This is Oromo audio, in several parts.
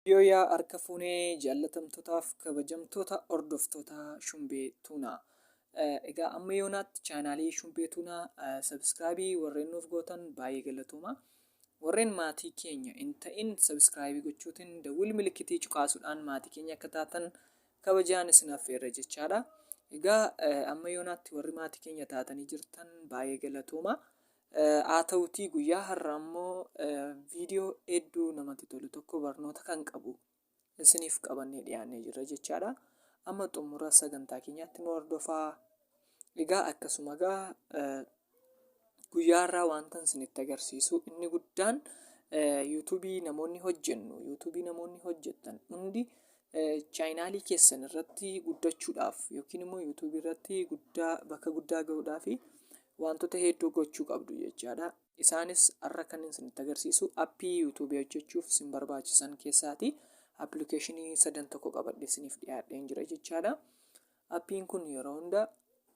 Yaa harka fuunee jaallatamtootaaf kabajamtoota hordoftoota Shumbee Tuunaa. Egaa amma yoonaatti chaanaalii Shumbee Tuunaa sabskraayibii warreen nuuf gootan baay'ee galatooma. Warreen maatii keenya hin ta'in sabskraayibii gochuutiin dawwil milikitii cuqaasuudhaan maatii keenya akka taatan kabajaan isin affeerra jechaadha. Egaa amma yoonaatti warri maatii keenya taatanii jirtan baay'ee galatooma. Haa ta'uutii guyyaa har'aa immoo viidiyoo hedduu namatti tolu tokko barnoota kan qabu isiniif qabannee dhiyaannee jirra jechaadha. Amma xumura sagantaa keenyaatti nu hordofaa. Egaa akkasuma guyyaa har'aa wanta isinitti agarsiisu inni guddaan yuutuubii namoonni hojjettan hundi chaayinaalii keessan irratti guddachuudhaaf yookiin immoo yuutuubii irratti bakka guddaa gahuudhaaf wantoota hedduu gochuu qabdu jechaadha. Isaanis har'a kan isinitti agarsiisu appii yuutuubii hojjechuuf isin barbaachisan keessaati appilikeeshinii 3 tokko qabadhee isiniif dhiyaadheen jira jechaadha. Appiin kun yeroo hunda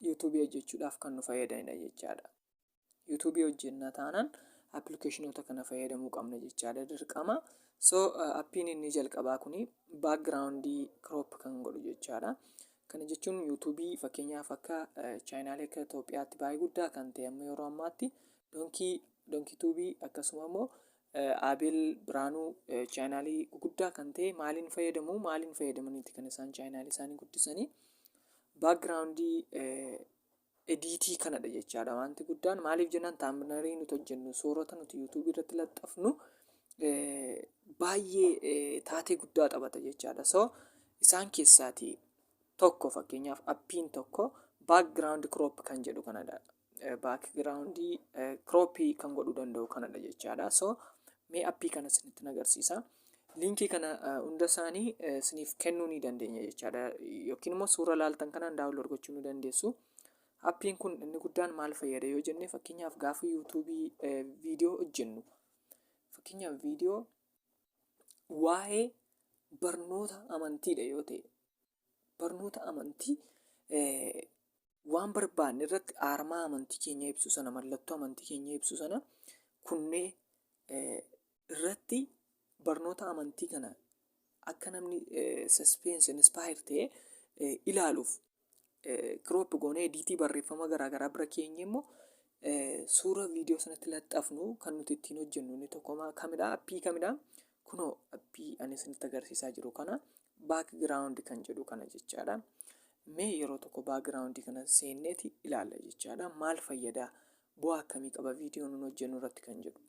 yuutuubii hojjechuudhaaf kan nu fayyadanidha jechaadha. yuutuubii hojjenna taanaan appilikeeshinoota kana fayyadamuu qabna jechaadha dirqama. Appiin inni jalqabaa kuni baakgiraawundii kiroop kan godhu jechaadha. Kana jechuun yuutuubii fakkeenyaaf akka chaayinaalii akka Itoophiyaatti baay'ee guddaa kan ta'e amma yeroo ammaatti doonkii tuubii akkasuma immoo Abeel Biraanuu chaayinaalii guddaa kan ta'e maaliin fayyadamaniiti kan isaan chaayinaalii isaanii guddisanii baakgiraawundii ediitii kanadha jechaadha. Wanti guddaan maaliif jennaan taambineerii nuti hojjennu suurota nuti yuutuubii irratti laxxafnu baay'ee taatee guddaa taphata jechaadha. Isaan keessaatii tokko fakkeenyaaf appiin tokko baakgiraawundi kiroop kan jedhu kanadha. Baakgiraawundii kirooppii kan godhuu danda'u kanadha jechaadha. Mee appii kana isinitti agarsiisa. Liinkii kana hunda isaanii isiniif kennuu ni dandeenya jechaadha. Yookiin immoo suura laaltan kanaan daawunlood gochuu ni dandeessu. Appiin kun inni guddaan maal fayyada yoo jenne fakkeenyaaf gaafa yuutuubii viidiyoo hojjennu fakkeenyaaf viidiyoo waa'ee barnoota amantiidha yoo ta'e barnoota amantii waan barbaanne irratti aarmaa amantii keenya ibsu sana mallattoo amantii keenya ibsu sana kunnee irratti barnoota amantii kana akka namni saspeensi inspaayer ta'e ilaaluuf kiroop goonee ediitii barreeffama garaagaraa bira keenya immoo suura viidiyoo sanatti laxxafnu kan nuti ittiin hojjennu inni tokko kamidha appii kamidha kunoo appii ani isinitti agarsiisaa jiru kana baakgiraawundi kan jedhu kana jechaadha. Mee yeroo tokko baakgiraawundii kana seenneeti ilaalla jechaadha. Maal fayyadaa bu'aa akkamii qaba viidiyoo nun hojjennu irratti kan jedhu.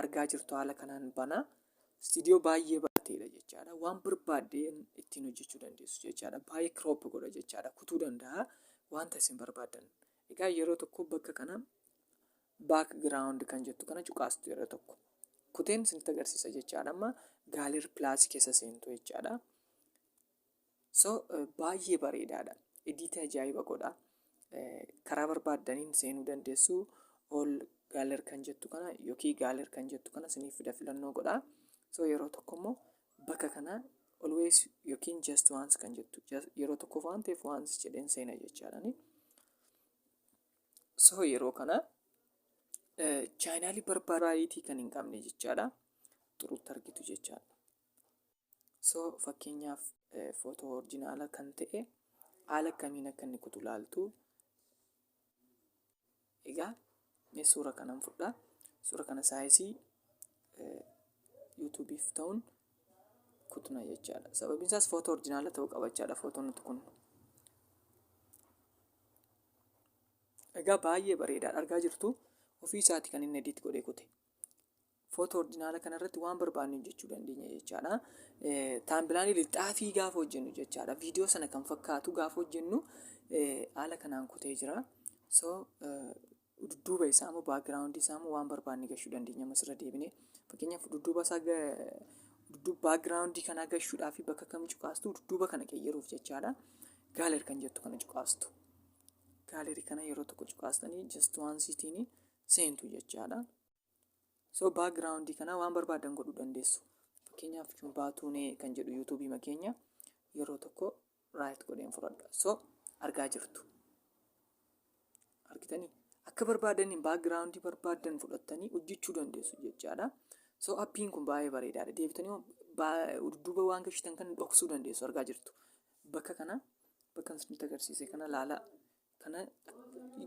Argaa jirtu haala kanaan banaa istiidiyoo baay'ee barateedha jechaadha. Waan barbaaddeen ittiin hojjechuu dandeessu jechaadha. Baay'ee kiroop godha jechaadha. Kutuu danda'a wanta isin barbaaddan. Egaa yeroo tokko bakka kana baakgiraawundi kan jettu kana cuqaastu yeroo tokko. Kuteen isinitti agarsiisa jechaadha. Amma gaaleer pilaasii keessa seentu jechaadha. Baay'ee bareedaadha. Ediitii ajaa'iba godha. Karaa barbaaddaniin seenuu dandeessu. Ol gaaleer kan jettu kana yookiin gaaleer kan jettu kana isiniif fida filannoo godha. Yeroo tokko immoo bakka kana always yookiin just once kan jettu yeroo tokkoof waan ta'eef once jedheen seena jechaadha. Yeroo kana chaayinaalii barbaachitii kan hin qabne jechaadha. Xuruutti argitu jechaadha. Fakkeenyaaf footoo orjinaala kan ta'e haala akkamiin akka inni kutu laaltu. Egaa mee suura kanan fudhaa. Suura kana saayizii yuutuubiif ta'uun kutuna jechaadha. Sababiin isaas footoo orjinaala ta'uu qaba jechaadha footoon nuti kun. Egaa baay'ee bareedaadha argaa jirtu. Ofii isaati kan inni ediit godhee kute. Footoo orjinaala kanarratti waan barbaanne hojjechuu dandeenya jechaadha. Taambilaanii lixaafii gaafa hojjennu jechaadha. Viidiyoo sana kan fakkaatu gaafa hojjennu haala kanaan kutee jira. Dudduuba isaa immoo baakgiraawundii isaa immoo waan barbaanne gashuu dandeenya masirra deebinee. Fakkeenyaaf dudduuba baakgiraawundii kanaa gashuudhaaf bakka kam cuqaastu dudduuba kana qeeyyaruuf jechaadha. Gaaleer kan jettu kana cuqaastu. Gaaleerii kana yeroo tokko cuqaastanii just once'itiin seentu jechaadha. Baakgiraawundii kana waan barbaadan godhuu dandeessu. Fakkeenyaaf baatuunee kan jedhu yuutuubii makeenya yeroo tokko raayit godheen fudhadha. Argaa jirtu. Argitanii akka barbaadaniin baakgiraawundii barbaadan fudhattanii hojjechuu dandeessu jechaadha. So appiin kun baay'ee bareedaadha. Deebitanii dudduuba waan gashitan kan dhoksuu dandeessu argaa jirtu. Bakka kana bakka isinitti agarsiise kana laalaa kana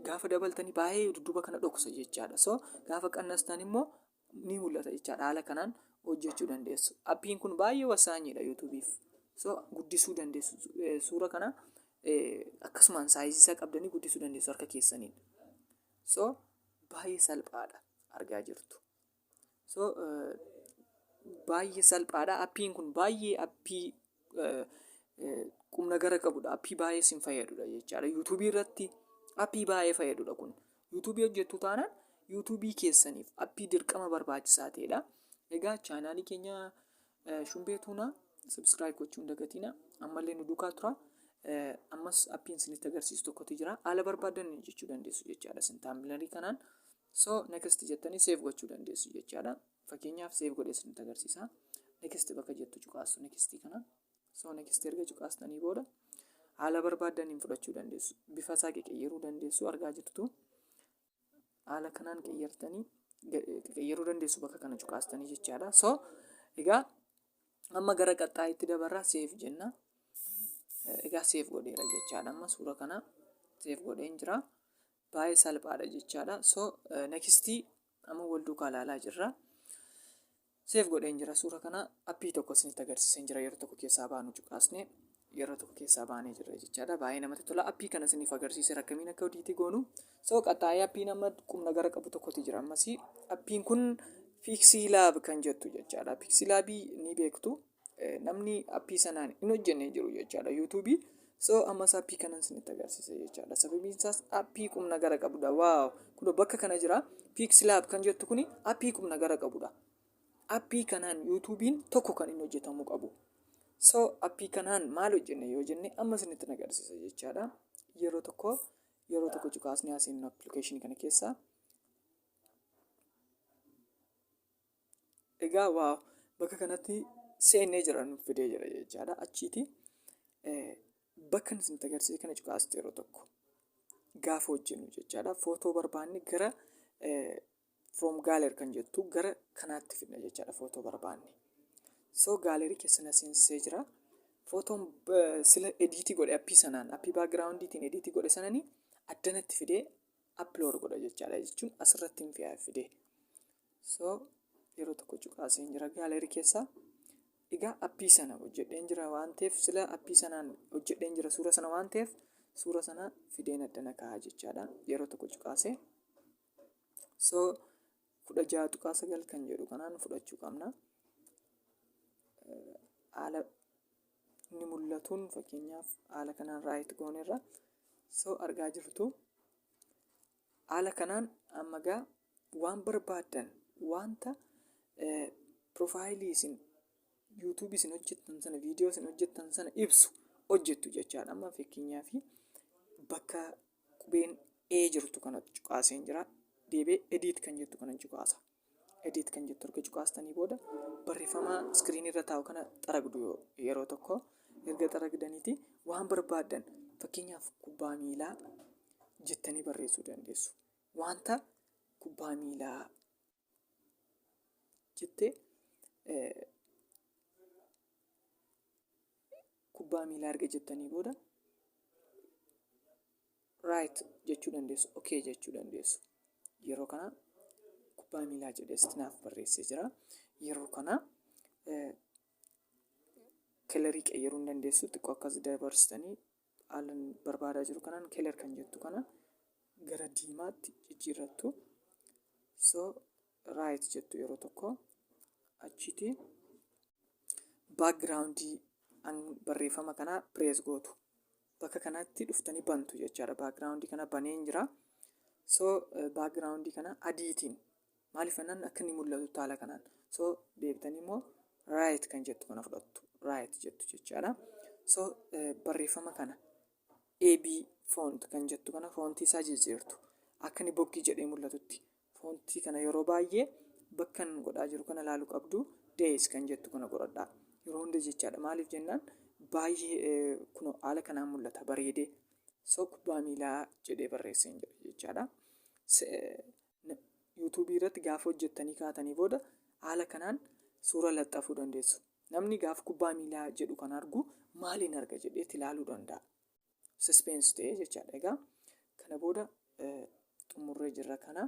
gaafa dabaltanii baay'ee dudduuba kana dhoksa jechaadha. So gaafa qannastan immoo ni mul'ata jechaadha. Haala kanaan hojjechuu dandeessu. Appiin kun baay'ee wasaanyiidha yuutuubiif. So guddisuu dandeessu. Suura kana akkasumaan saayizii isaa qabdanii guddisuu dandeessu harka keessaniin. So baay'ee salphaadha argaa jirtu. So baay'ee salphaadha. Appiin kun baay'ee appii qumna gara qabudha. Appii baay'ee sin fayyadudha jechaadha. Yuutuubii irratti appii baay'ee fayyadudha kun. Yuutuubii hojjettu taanaan yuutuubii keessaniif appii dirqama barbaachisaa ta'edha. Egaa chaanaalii keenya Shumbee Tuunaa subscribe gochuu hin dagatinaa. Ammallee nu duukaa tura. Ammas appiin isinitti agarsiisu tokkotu jira. Haala barbaadan jechuu dandeessu jechaadha. Sintaambilarii kanaan. So next jettanii save gochuu dandeessu jechaadha. Fakkeenyaaf save godhee isinitti agarsiisa. Next bakka jettu cuqaastu next kana. So next erga cuqaastanii booda haala barbaadaniin fudhachuu dandeessu. Bifa isaa qeyyeruu dandeessu argaa jirtu. Haala kanaan qeyyeruu dandeessu bakka kana cuqaastanii jechaadha. So egaa amma gara qaxxaayitti dabarraa save jenna. Egaa save godheera jechaadha. Amma suura kana save godheen jira. Baay'ee salphaadha jechaadha. So next amma wal duukaa ilaalaa jirra. Save godheen jira suura kana appii tokko isinitti agarsiiseen jira. Yeroo tokko keessaa baanu cuqaasne yeroo tokko keessaa baanee jirra jechaadha. Baay'ee namatti tola. Appii kana isiniif agarsiiseera akkamiin akka hojii goonu. So qaxxaayee appiin amma qumna gara qabu tokkotu jira. Ammas appiin kun Pixilab kan jettu jechaadha. Pixilabii ni beektu. Namni appii sanaan hin hojjenne jiru jechaadha yuutuubii. So ammas appii kanan isinitti agarsiise jechaadha. Sababiin isaas appii qumna gara qabudha. Waaw! Kun bakka kana jira. Pixilab kan jettu kuni appii qumna gara qabudha. Appii kanaan yuutuubiin tokko kan inni hojjetamuu qabu. So appii kanaan maal hojjenne yoo jenne amma isinitti agarsiisa jechaadha. Yeroo tokko cuqaasnee asiin appilikeeshinii kana keessaa. Egaa waaw! Bakka kanatti seennee jira nuuf fidee jira jechaadha. Achiiti bakka isinitti agarsiise kana cuqaaste yeroo tokko gaafa hojjennu jechaadha. Footoo barbaanne gara from gallery kan jettu gara kanaatti fidna jechaadha footoo barbaanne. So gallery keessa seensisee jira. Footoon sila ediitii godhe appii sanaan appii backgroundiitiin ediitii godhe sananii addanatti fidee upload godha jechaadha jechuun asirratti hin fidee. So yeroo tokko cuqaaseen jira gallery keessa. Egaa appii sana hojjedheen jira waan ta'eef sila appii sanaan hojjedheen jira suura sana waan ta'eef suura sana fideen addana kaa'aa jechaadha. Yeroo tokko cuqaasee. So 16:9 kan jedhu kanaan fudhachuu qabna. Haala inni mul'atuun fakkeenyaaf haala kanaan raayit goonerra. So argaa jirtu. Haala kanaan amma gaa waan barbaadan wanta profaayilii isin yuutuubii isin hojjettan sana viidiyoo isin hojjettan sana ibsu hojjettu jechaadha. Amma fakkeenyaaf bakka qubeen E jirtu kana cuqaaseen jira. Deebee edit kan jettu kana cuqaasa. Edit kan jettu erga cuqaastanii booda barreeffama iskiriinii irra taa'u kana xaragdu yeroo tokko erga xaragdaniiti waan barbaadan fakkeenyaaf kubbaa miilaa jettanii barreessuu dandeessu. Wanta kubbaa miilaa jettee kubbaa miilaa erga jettanii booda right jechuu dandeessu. Okay jechuu dandeessu. Yeroo kana kubbaa miilaa jedhee istinaaf barreessee jira. Yeroo kana kelerii qeyyeruu hin dandeessu. Xiqqoo akkas dabarsitanii haalan barbaadaa jiru kanaan keler kan jettu kana gara diimaatti jijjiirrattu. So right jettu yeroo tokko achitti backgroundii barreeffama kanaa press gootu. Bakka kanatti dhuftanii bantu jechaadha. Backgroundii kana baneen jira. So backgroundii kana adiitiin maaliif jennaan akka inni mul'atu haala kanaan. So deebitanii immoo right kan jettu kana fudhattu. Right jettu jechaadha. So barreeffama kana AB font kan jettu kana foontii isaa jijjiirtu. Akka inni boggii jedhee mul'atutti. Foontii kana yeroo baay'ee bakka inni godhaa jiru kana ilaaluu qabdu. Days kan jettu kana godhadhaa. Yeroo hunda jechaadha. Maaliif jennaan baay'ee kun haala kanaan mul'ata bareedee. So kubbaa miilaa jedhee barreesseen jira jechaadha. yuutuubii irratti gaafa hojjettanii kaatanii booda haala kanaan suura laxxafuu dandeessu. Namni gaafa kubbaa miilaa jedhu kan argu maaliin arga jedheetti ilaaluu danda'a. Suspense ta'ee jechaadha. Egaa kana booda xumurree jirra. Kana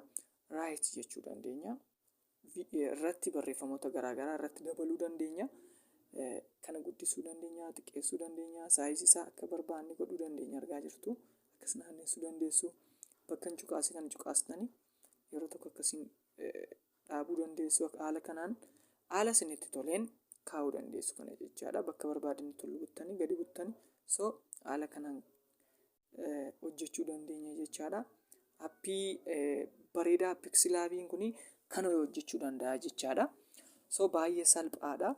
right jechuu dandeenya. Irratti barreeffamoota garaagaraa irratti dabaluu dandeenya. Kana guddisuu dandeenya, xiqqeessuu dandeenya, saayizii isaa akka barbaanne godhuu dandeenya. Argaa jirtu akkas naanneessuu dandeessu. Bakka hin cuqaase kan cuqaastanii yeroo tokko akkasiin dhaabuu dandeessu. Haala kanaan haala isinitti toleen kaa'uu dandeessu kana jechaadha. Bakka barbaadanitti ol buttanii gadi buttanii haala kanaan hojjechuu dandeenya jechaadha. Appii bareedaa Pixlaabiin kuni kana hojjechuu danda'a jechaadha. Baay'ee salphaadha.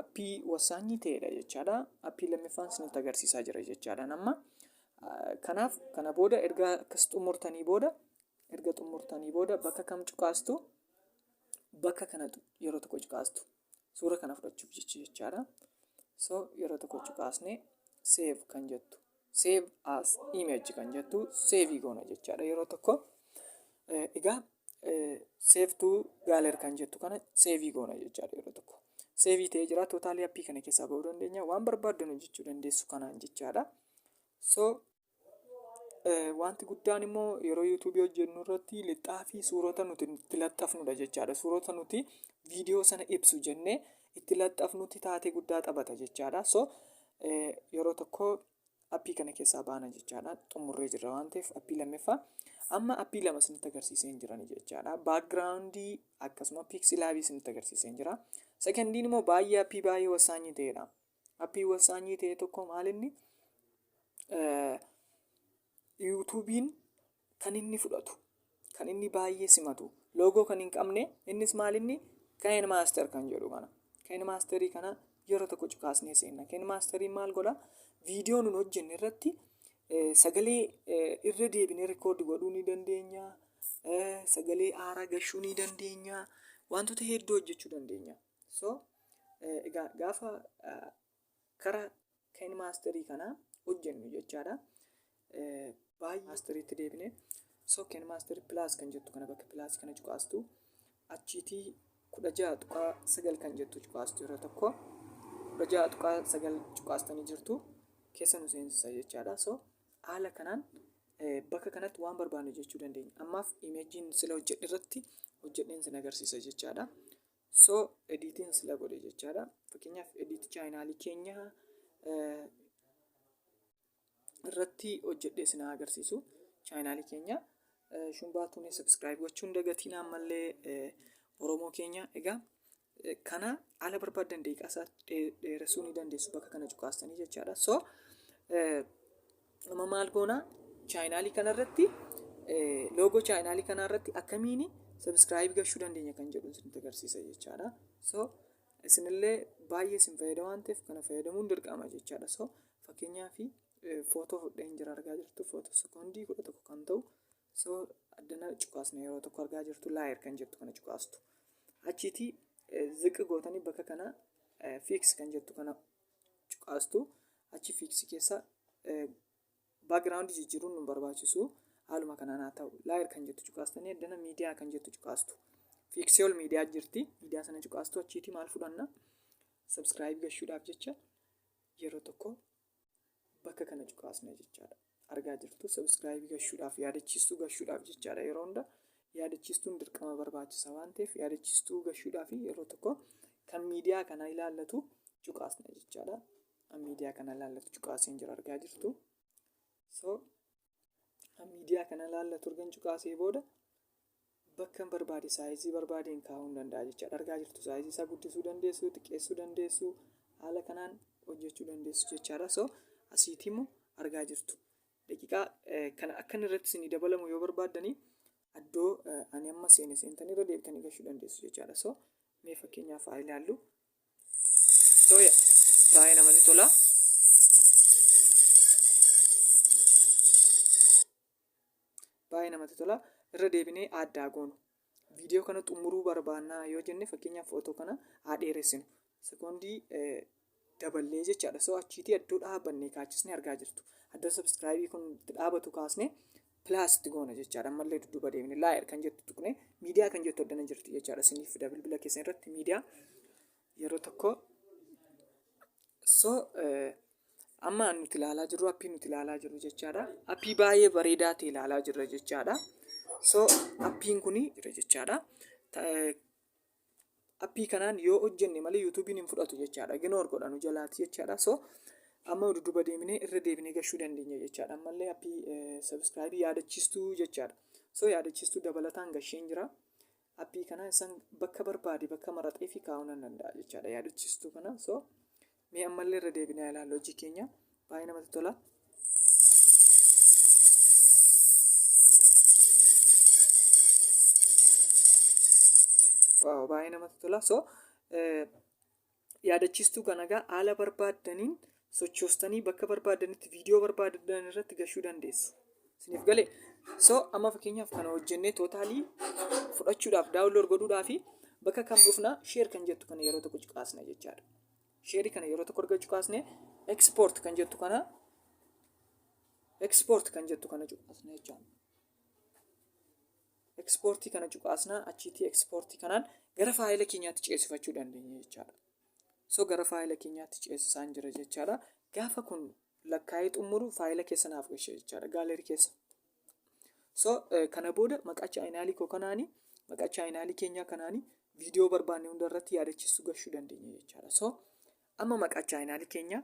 Appii wasaanyii ta'edha jechaadha. Appii lammaffaan isinitti agarsiisaa jira jechaadha amma. Kanaaf kana booda erga akkas xumurtanii booda bakka kam cuqaastu? Bakka kana yeroo tokko cuqaastu. Suura kana fudhachuuf jechaadha. Yeroo tokko cuqaasnee save kan jettu. Save as image kan jettu save goona jechaadha yeroo tokko. Egaa save to gallery kan jettu kana save goona jechaadha yeroo tokko. Save ta'ee jira. Tootaalii appii kana keessaa bahuu dandeenya. Waan barbaaddan hojjechuu dandeessu kanaan jechaadha. Wanti guddaan immoo yeroo yuutuubii hojjennu irratti lixaa fi suurota nuti itti laxxafnudha jechaadha. Suurota nuti viidiyoo sana ibsu jennee itti laxxafnutti taatee guddaa taphata jechaadha. Yeroo tokko appii kana keessaa baana jechaadha. Xumurree jirra waan ta'eef appii lammaffaa. Amma appii lama isinitti agarsiisee hin jiran jechaadha. Baakgiraawundii akkasuma Pixlaabii isinitti agarsiisee hin jira. Sekondiin immoo appii baay'ee wasaanyii ta'edha. Appii wasaanyii ta'e tokko maalinni yuutuubiin kan inni fudhatu, kan inni baay'ee simatu, loogoo kan hin qabne innis maalinni KineMaster kan jedhu kana. KineMasterii kana yeroo tokko cuqaasnee seenna. KineMasteriin maal godha? Viidiyoo nun hojjenne irratti sagalee irra deebinee rikoordi godhuu ni dandeenya. Sagalee haaraa gashuu ni dandeenya. Wantoota hedduu hojjechuu dandeenya. Egaa gaafa karaa KineMasterii kana hojjennu jechaadha. Baay'ee masteriitti deebinee KineMaster Plus kan jettu kana bakka Plus kana cuqaastu achiitii 16.9 kan jettu cuqaastu yeroo tokko 16.9 cuqaastanii jirtu keessa nu seensisa jechaadha. Haala kanaan bakka kanatti waan barbaanne jechuu dandeenya. Ammaaf imeejiin sila hojjedhe irratti hojjedheen sin agarsiisa jechaadha. Editiin sila godhe jechaadha. Fakkeenyaaf editii chaayinaalii keenya irratti hojjedhee sin agarsiisu. Chaayinaalii keenya shumbaatuun subscribe gochuun dagatiin ammallee Oromoo keenya. Egaa kana haala barbaadan daqiiqaa isaa dheeressuu ni dandeessu bakka kana cuqaastanii jechaadha. Nama maal goona chaayinaalii kanarratti loogoo chaayinaalii kanarratti akkamiin subscribe gochuu dandeenya kan jedhu isinitti agarsiisa jechaadha. Isinillee baay'ee isin fayyada waan ta'eef kana fayyadamuun dirqama jechaadha. Fakkeenyaaf footoo fudheen jira argaa jirtu footoo sekoondii 11 kan ta'u addana cuqaasna yeroo tokko argaa jirtu laayir kan jettu kana cuqaastu. Achiitii ziqi gootanii bakka kana fix kan jettu kana cuqaastu. Achi fix keessa baakgiraawundii jijjiiruun nu barbaachisu. Haaluma kanaan haa ta'u laayir kan jettu cuqaastanii addana miidiyaa kan jettu cuqaastu. Fiiksii ol miidiyaa jirti. Miidiyaa sana cuqaastu achiitii maal fudhanna? Subscribe gochuudhaaf jecha yeroo tokko bakka kana cuqaasna jechaadha. Argaa jirtu subscribe gochuudhaaf yaadachiistuu gochuudhaaf jechaadha. Yeroo hunda yaadachiistuun dirqama barbaachisa waan ta'eef yaadachiistuu gochuudhaaf yeroo tokko kan miidiyaa kana ilaallatu cuqaasna jechaadha. Miidiyaa kana ilaallatu cuqaaseen jira argaa jirtu. Miidiyaa kana ilaallatu ergan cuqaasee booda bakka barbaade saayizii barbaadeen kaa'uu danda'a jechaadha. Argaa jirtu saayizii isaa guddisuu dandeessu, xiqqeessuu dandeessu, haala kanaan hojjechuu dandeessu jechaadha. Asiitii immoo argaa jirtu. Daqiiqaa kana akkan irratti isinii dabalamu yoo barbaaddanii iddoo ani amma seentanii irra deebitanii gochuu dandeessu jechaadha. Mee fakkeenyaaf haa ilaallu. Baay'ee namatti tola. Baay'ee namatti tola. Irra deebinee addaa goonu. Viidiyoo kana xumuruu barbaannaa yoo jenne fakkeenyaaf footoo kana haa dheeressinu. Sekoondii daballee jechaadha. Achiitii iddoo dhaabannee kaachisnee argaa jirtu. Iddoo subscribe kun itti dhaabatu kaasnee pilaasti goona jechaadha. Ammallee dudduuba deemnee laayir kan jettu tuqne miidiyaa kan jettu addana jirti jechaadha. Isiniif bilbila keessan irratti miidiyaa yeroo tokko so amma nuti ilaalaa jirru appii nuti ilaalaa jirru jechaadha. Appii baay'ee bareedaa ta'e ilaalaa jirra jechaadha. So appiin kuni jira jechaadha. Appii kanaan yoo hojjenne malee yuutuubiin hin fudhatu jechaadha. Ginoor godhanu jalaati jechaadha. So amma dudduuba deemnee irra deebinee gashuu dandeenya jechaadha. Ammallee appii sabskraayibii yaadachiistuu jechaadha. So yaadachiistuu dabalataan gasheen jira. Appii kana isaan bakka barbaade bakka maraxee fi kaa'uu nan danda'a jechaadha yaadachiistuu kana. So mee ammallee irra deebinee ilaallu hojii keenya baay'ee namatti tola. Waaw baay'ee namatti tola. So yaadachiistuu kana egaa haala barbaadaniin sochoostanii bakka barbaadanitti viidiyoo barbaadan irratti gashuu dandeessu. Isiniif galee. So amma fakkeenyaaf kana hojjennee tootaalii fudhachuudhaaf daawunlood godhuudhaaf bakka kam dhufna sheer kan jettu kana yeroo tokko cuqaasna jechaadha. Sheerii kana yeroo tokko erga cuqaasne export kan jettu kana cuqaasna jechaadha. Exportii kana cuqaasna achiitii exportii kanaan gara faayila keenyaatti ceesifachuu dandeenya jechaadha. So gara faayila keenyaatti ceesisaan jira jechaadha. Gaafa kun lakkaa'ee xumuru faayila keessa naaf gashe jechaadha gaalerii keessa. So kana booda maqaa chaayinaalii koo kanaanii maqaa chaayinaalii keenyaa kanaanii viidiyoo barbaanne hunda irratti yaadachiistuu gashuu dandeenya jechaadha. So amma maqaa chaayinaalii keenya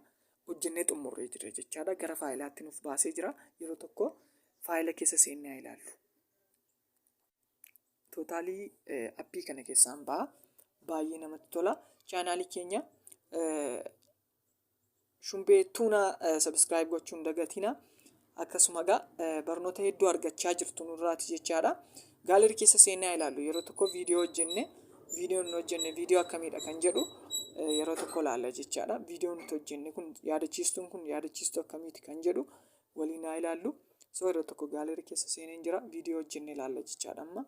hojjennee xumurree jira jechaadha. Gara faayilaatti nuuf baasee jira. Yeroo tokko faayila keessa seennee ilaallu. Tootaalii appii kana keessaan ba'a. Baay'ee namatti tola. Chaayinaalii keenya Shumbee Tuunaa sabskiraayib gochuun dagatina. Akkasuma barnoota hedduu argachaa jirtu nurraati jechaadha. Gaalerii keessa seennee ilaallu. Yeroo tokko viidiyoo hojjenne viidiyoo akkamiidha kan jedhu yeroo tokko ilaalla jechaadha. Viidiyoo nuti hojjenne kun yaadachiistuun kun yaadachiistuu akkamiiti kan jedhu waliin haa ilaallu. So yeroo tokko gaalerii keessa seeneen jira. Viidiyoo hojjenne ilaalla jechaadha amma.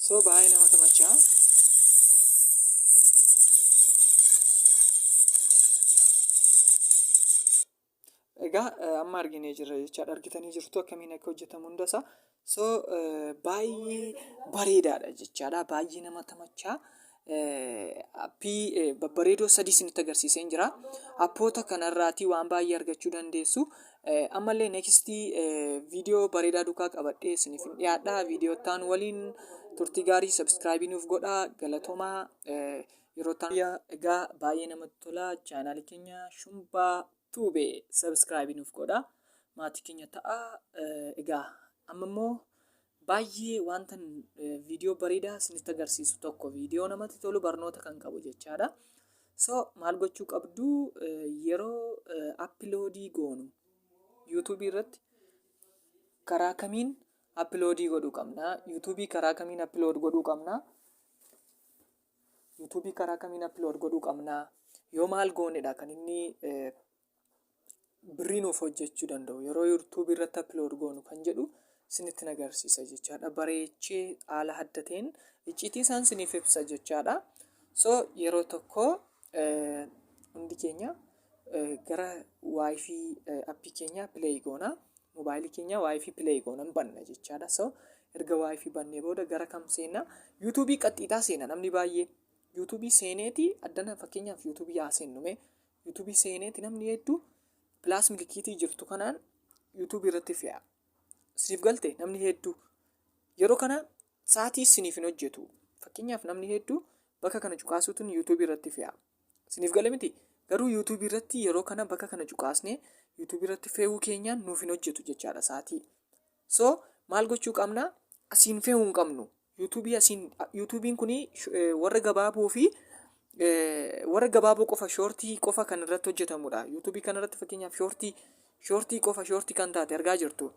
So baay'ee nama taphachaa. Egaa amma arginee jirra jechaadha. Argitanii jirtu akkamiin akka hojjetamu hundasaa. So baay'ee bareedaadha jechaadha. Baay'ee nama taphachaa. Appii babbareedoo sadii isinitti agarsiiseen jira. Appoota kanarraatii waan baay'ee argachuu dandeessu. Ammallee nekstii viidiyoo bareedaa duukaa qabadhee isiniif dhiyaadha. Viidiyootaan waliin turtii gaarii sabskraayibii nuuf godhaa. Galatoomaa yeroo ta'an egaa baay'ee namatti tola. Chaanaalii keenya Shumbaa Tuubee sabskraayibii nuuf godhaa. Maatii keenya ta'a. Egaa amma immoo baay'ee wanta viidiyoo bareedaa isinitti agarsiisu tokko viidiyoo namatti tolu barnoota kan qabu jechaadha. So maal gochuu qabdu yeroo appiloodii goonu yuutuubii irratti karaa kamiin appiloodii godhuu qabna? Yuutuubii karaa kamiin appilood godhuu qabna? Yoo maal goonedha kan inni birrii nuuf hojjechuu danda'u yeroo yuutuubii irratti appilood goonu kan jedhu isinitti agarsiisa jechaadha. Bareechee haala adda ta'een icciitii isaan isiniif ibsa jechaadha. So yeroo tokko hundi keenya gara waayifii appii keenya pileey goona. Moobaayilii keenya waayifii pileey goonan banna jechaadha. So erga waayifii bannee booda gara kam seenna? Yuutuubii qaxxiitaa seena namni baay'ee. Yuutuubii seeneeti addana fakkeenyaaf yuutuubii haa seennume. Yuutuubii seeneeti namni hedduu pilaas milikiitii jirtu kanaan yuutuubii irratti fe'a. Isiniif galte namni hedduu yeroo kana sa'aatii isiniif hin hojjetu. Fakkeenyaaf namni hedduu bakka kana cuqaasuutiin yuutuubii irratti fe'a. Isiniif gale miti garuu yuutuubii irratti yeroo kana bakka kana cuqaasnee yuutuubii irratti fe'uu keenyaan nuuf hin hojjetu jechaadha sa'aatii. So maal gochuu qabna? Asiin fe'uu hin qabnu. Yuutuubiin kuni warra gabaaboo fi warra gabaaboo qofa shoortii qofa kan irratti hojjetamudha. Yuutuubii kana irratti fakkeenyaaf shoortii qofa shoortii kan taate argaa jirtu.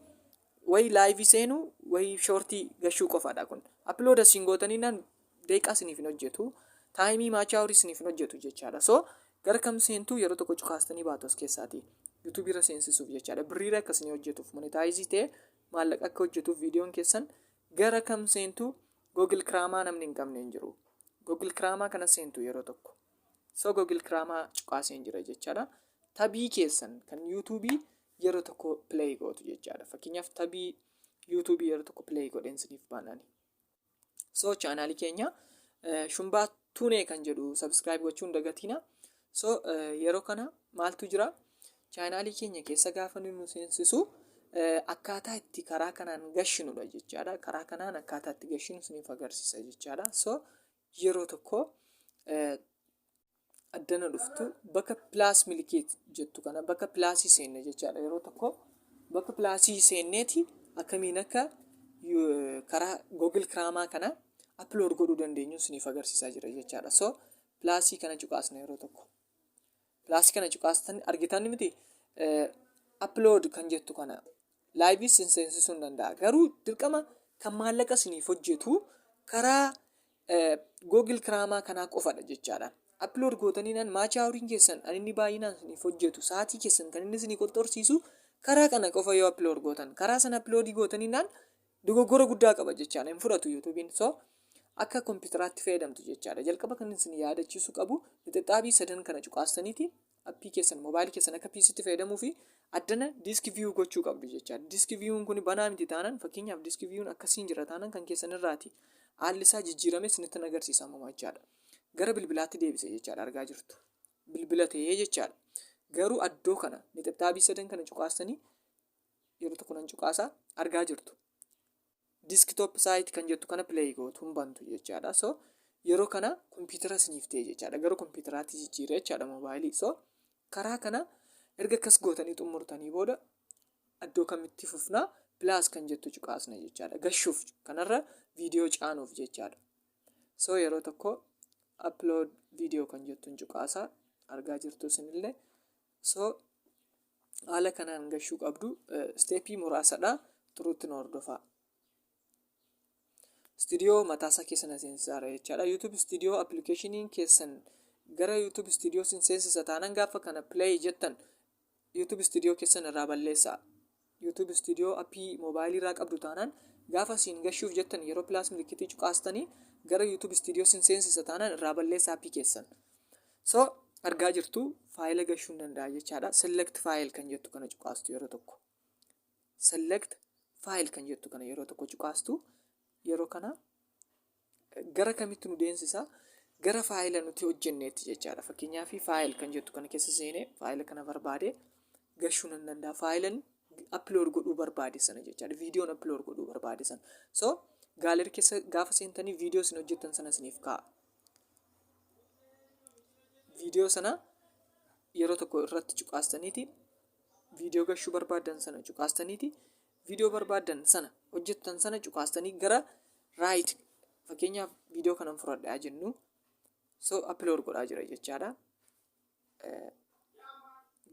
Wayi laayivii seenu wayi shoortii gashuu qofaadha kun. Appilood asiin gootaniinaan deeqaa isiniif hin hojjetu. Taayimii maachaa horii isiniif hin hojjetu jechaadha. So gara kam seentuu yeroo tokko cuqaastanii baatu as keessaati. Yuutuubii irra seensisuuf jechaadha. Birriira akka isin hojjetuuf monetaayizii ta'e maallaqa akka hojjetuuf viidiyoon keessan gara kam seentuu Google Kiraamaa namni hin qabne hin jiru. Google Chrome kana seentu yeroo tokko. So Google Chrome cuqaaseen jira jechaadha. Tabii keessan kan YouTube yeroo tokko play gootu jechaadha. Fakkeenyaaf tabii YouTube yeroo tokko play godheen siniif baanani. So chaanaalii keenya Shumbaa Tuunee kan jedhu subscribe gochuun dagatina. So yeroo kana maaltu jira? Chaanaalii keenya keessa gaafa nu seensisu akkaataa itti karaa kanaan gashinudha jechaadha. Karaa kanaan akkaataa itti gashinu siniif agarsiisa jechaadha. So yeroo tokko addana dhuftu bakka plus milikit jettu kana bakka plusii seenne jechaadha. Yeroo tokko bakka plusii seenneeti akkamiin akka karaa Google Chrome kana upload godhuu dandeenyu siniif agarsiisaa jira jechaadha. So plusii kana cuqaasna yeroo tokko. Plusii kana cuqaastan argitan miti upload kan jettu kana live seensisuu danda'a. Garuu dirqama kan maallaqa siniif hojjetu karaa Google Chrome kana qofadha jechaadha. Upload gootaniinaan maachaawuriin keessan inni baay'inaan siniif hojjetu sa'aatii keessan kan inni sinii qorxorsiisu karaa kana qofa yoo upload gootan karaa sana upload gootaniinaan dogoggora guddaa qaba jechaadha. Hin fudhatu YouTube'n. So akka kompiitaraatti fayyadamtu jechaadha. Jalqaba kan isin yaadachiisu qabu xixxaabii sadan kana cuqaastaniiti appii keessan moobaayilii keessan akka PC'tti fayyadamuu fi addana disk view gochuu qabdu jechaadha. Disk view'n kun banaa miti taanaan fakkeenyaaf disk view'n akkasiin jira taanaan kan keessan irraati. Haalli isaa jijjiirame isinitti agarsiisa ammoo jechaadha. Gara bilbilaatti deebise jechaadha argaa jirtu. Bilbila ta'ee jechaadha. Garuu addoo kana xixxaabii sadan kana cuqaastanii yeroo tokko nan cuqaasaa argaa jirtu. Desktop site kan jettu kana play gootu hin bantu jechaadha. So yeroo kana kompiitara siniif ta'e jechaadha. Gara kompiitaraatti jijjiiree jechaadha moobaayilii. So karaa kana erga akkas gootanii xumurtanii booda addoo kamitti fufnaa plus kan jettu cuqaasna jechaadha. Gashuuf kanarra viidiyoo caanuuf jechaadha. So yeroo tokko upload video kan jettuun cuqaasaa argaa jirtu isinillee. So haala kanaan gashuu qabdu steepii muraasadha turuutti nu hordofaa. Studio mataasaa keessan seensisaara jechaadha. YouTube Studio applicationin keessan gara YouTube Studio seensisa taanaan gaafa kana play jettan YouTube Studio keessan irraa balleessaa. YouTube Studio appii moobaayilii irraa qabdu taanaan gaafa siin gashuuf jettan yeroo plus milikitii cuqaastanii gara YouTube Studio seensisa taanaan irraa balleessaa appii keessan. So argaa jirtu faayila gashuu danda'a jechaadha. Select file kan jettu kana cuqaastu yeroo tokko. Select file kan jettu kana yeroo tokko cuqaastu yeroo kana gara kamitti nu deensisa? Gara faayila nuti hojjenneetti jechaadha. Fakkeenyaaf faayil kan jettu kana keessa seenee faayila kana barbaade gashuu nan danda'a. Faayilan upload godhuu barbaade sana jechaadha. Viidiyoon upload godhuu barbaade sana. So gaalerii keessa gaafa seentanii viidiyoo isin hojjettan sana isiniif kaa'a. Viidiyoo sana yeroo tokko irratti cuqaastaniiti viidiyoo gashuu barbaadan sana cuqaastaniiti viidiyoo barbaadan sana hojjettan sana cuqaastanii gara right fakkeenyaaf viidiyoo kanan fudhadhaa jennu so upload godhaa jira jechaadha.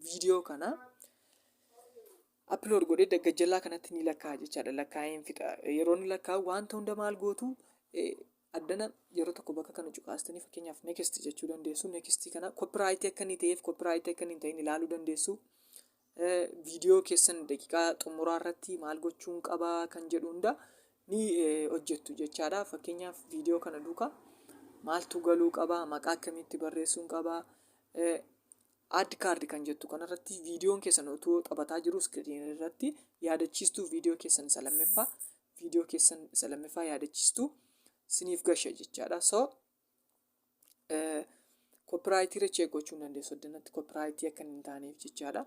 Viidiyoo kana upload godhee daggajjalaa kanatti ni lakkaa jechaadha. Lakkaa'een fixa yeroo ni lakkaa wanta hunda maal gootu addana yeroo tokko bakka kana cuqaastanii fakkeenyaaf next jechuu dandeessu. Next kana copyright akka inni ta'eef copyright akka inni ta'in ilaaluu dandeessu. Viidiyoo keessan daqiiqaa xumuraa irratti maal gochuun qabaa kan jedhu hunda ni hojjettu jechaadha. Fakkeenyaaf viidiyoo kana duuka maaltu galuu qabaa, maqaa akkamitti barreessuun qabaa, add card kan jettu kanarratti viidiyoon keessan otoo taphataa jiru screen irratti yaadachiistuu viidiyoo keessan isa lammaffaa yaadachiistuu siniif gasha jechaadha. So copyright irra check gochuu dandeessu addanatti copyright akka hin taaneef jechaadha.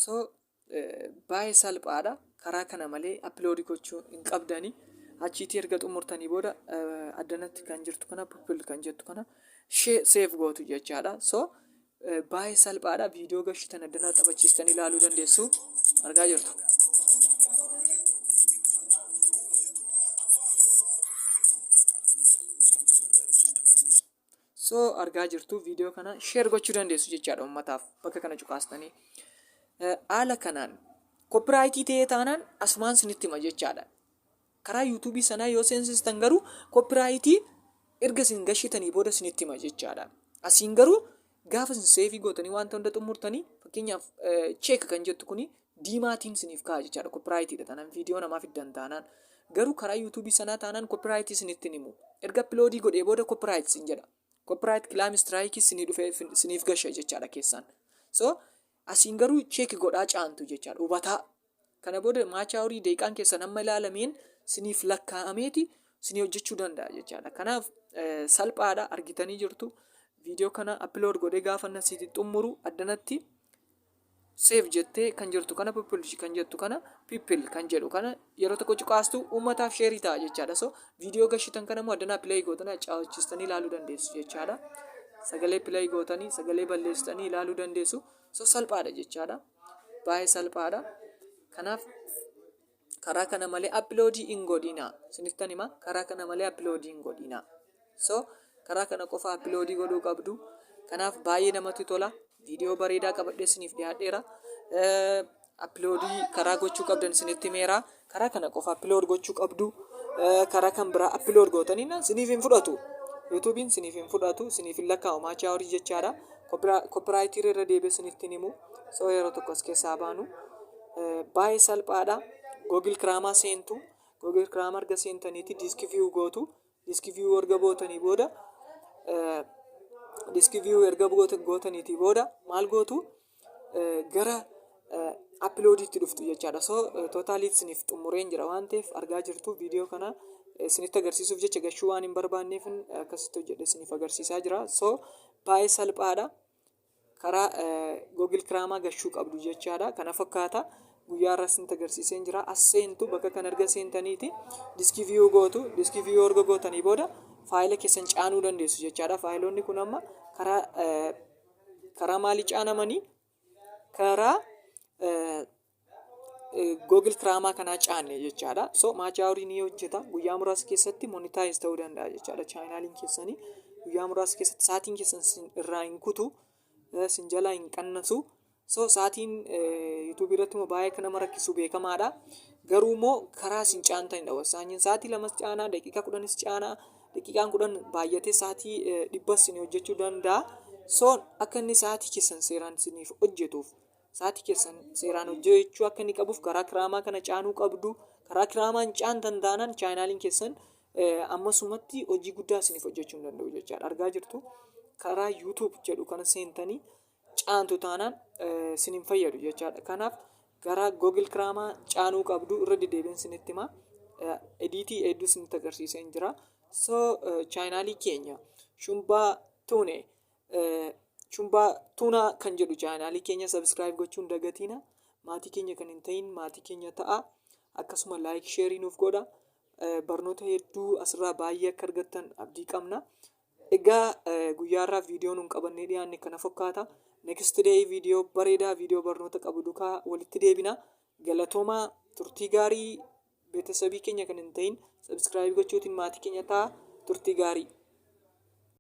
So baay'ee salphaadha. Karaa kana malee upload gochuu hin qabdani. Achiitii erga xumurtanii booda addanatti kan jirtu kana purple kan jettu kana save gootu jechaadha. So baay'ee salphaadha. Viidiyoo gashitan addana taphachiistanii ilaaluu dandeessu. Argaa jirtu. So argaa jirtu viidiyoo kana share gochuu dandeessu jechaadha uummataaf bakka kana cuqaastanii. Haala kanaan copyright ta'ee taanaan asumaan sinitti hima jechaadha. Karaa YouTube sanaa yoo seensistan garuu copyright erga sin gashitanii booda sinitti hima jechaadha. Asiin garuu gaafa sin save gootanii wanta hunda xumurtanii fakkeenyaaf check kan jettu kuni diimaatiin isiniif ka'a jechaadha. Koopiraayitiidha taanaan viidiyoo namaaf fiddan taanaan. Garuu karaa yuutuubii sanaa taanaan koopiraayitii isinitti hin himu. Erga uploadii godhee booda koopiraayitii isin jedha. Koopiraayit kilaam istiraayikii isinii dhufee isiniif gasha jechaadha keessaan. So asiin garuu cheek godhaa caantu jechaadha. Hubataa. Kana booda maachaa horii deeqaan keessan amma ilaalameen isiniif lakkaa'ameeti isinii hojjechuu danda'a jechaadha. Kanaaf salphaadha argitanii jirtu. Viidiyoo kana upload godhee gaafa nasiitti xumuru addanatti seef jettee kan jirtu kana pippilshi kan jettu kana pippil kan jedhu kana yeroo tokko cuqaastu uummataaf sheerii ta'a jechaadha. So viidiyoo gashitan kana immoo addanaa pileey gootanii caawwachiistanii ilaaluu dandeessu jechaadha. Sagalee pileey gootanii sagalee balleessitanii ilaaluu dandeessu. So salphaadha jechaadha. Baay'ee salphaadha. Kanaaf karaa kana malee uploadii hin godhinaa. Isinittan hima karaa kana malee uploadii hin godhinaa. So karaa kana qofa uploadii godhuu qabdu. Kanaaf baay'ee namatti tola. Viidiyoo bareedaa qabadhee isiniif dhiyaadheera. Uploadii karaa gochuu qabdan isinitti himeera. Karaa kana qofa upload gochuu qabdu. Karaa kan biraa upload gootanii isiniif hin fudhatu. YouTube'n isiniif hin fudhatu, isiniif hin lakkaa'u maachaa horii jechaadha. Koopiraayitii irra deebi'ee isinitti hin himu. So yeroo tokko as keessaa baanu. Baay'ee salphaadha. Google Craamaa seentu. Google Craamaa erga seentaniiti diiskii view gootu. Diiskii view erga bootanii booda diiskii view erga gootaniitii booda maal gootu gara uploadiitti dhuftu jechaadha. So tootaalii isiniif xumureen jira waan ta'eef argaa jirtu viidiyoo kana isinitti agarsiisuuf jecha gashuu waan hin barbaanneef akkasitti hojjedhe isiniif agarsiisaa jira. So baay'ee salphaadha. Karaa Google Craamaa gashuu qabdu jechaadha. Kana fakkaata guyyaa irraa isinitti agarsiiseen jira. As seentu bakka kan erga seentaniiti diiskii view gootu. Diiskii view erga gootanii booda faayila keessan caanuu dandeessu jechaadha. Faayilonni kun amma karaa maalii caanamanii? Karaa Google Craamaa kanaa caanne jechaadha. So maachaa horii ni hojjeta. Guyyaa muraasa keessatti monitaayiz ta'uu danda'a jechaadha. Chaayinaaliin keessanii guyyaa muraasa keessatti sa'aatiin keessan irraa hin kutu, sin jalaa hin qannasu. So sa'aatiin YouTube irratti immoo baay'ee kan nama rakkisu beekamaadha. Garuu immoo karaa isin caantanidha. Wasaanyiin sa'aatii 2 caanaa, daqiiqaa 10 caanaa. Daqiiqaan 10 baay'atee sa'aatii 100 isin hojjechuu danda'a. So akka inni sa'aatii keessan seeraan isiniif hojjetuuf sa'aatii keessan seeraan hojjechuu akka inni qabuuf karaa Craamaa kana caanuu qabdu. Karaa Craamaan caantan taanaan chaayinaaliin keessan ammasumatti hojii guddaa isiniif hojjechuu hin danda'u jechaadha. Argaa jirtu karaa YouTube jedhu kana seentanii caantu taanaan isiniin fayyadu jechaadha. Kanaaf gara Google Craamaa caanuu qabdu irra deddeebiin isinitti hima. Ediitii hedduu isinitti agarsiiseen jira. So chaayinaalii keenya Shumbaa Tuunaa kan jedhu chaayinaalii keenya subscribe gochuun dagatina. Maatii keenya kan hin ta'in maatii keenya ta'a. Akkasuma like share nuuf godha. Barnoota hedduu asirraa baay'ee akka argattan abdii qabna. Egaa guyyaarraa viidiyoo nuun qabannee dhiyaanne kana fakkaata. Next day viidiyoo bareedaa viidiyoo barnoota qabu duukaa walitti deebina. Galatoomaa turtii gaarii beetesabii keenya kan hin ta'in subscribe gochuutiin maatii keenya ta'a. Turtii gaarii.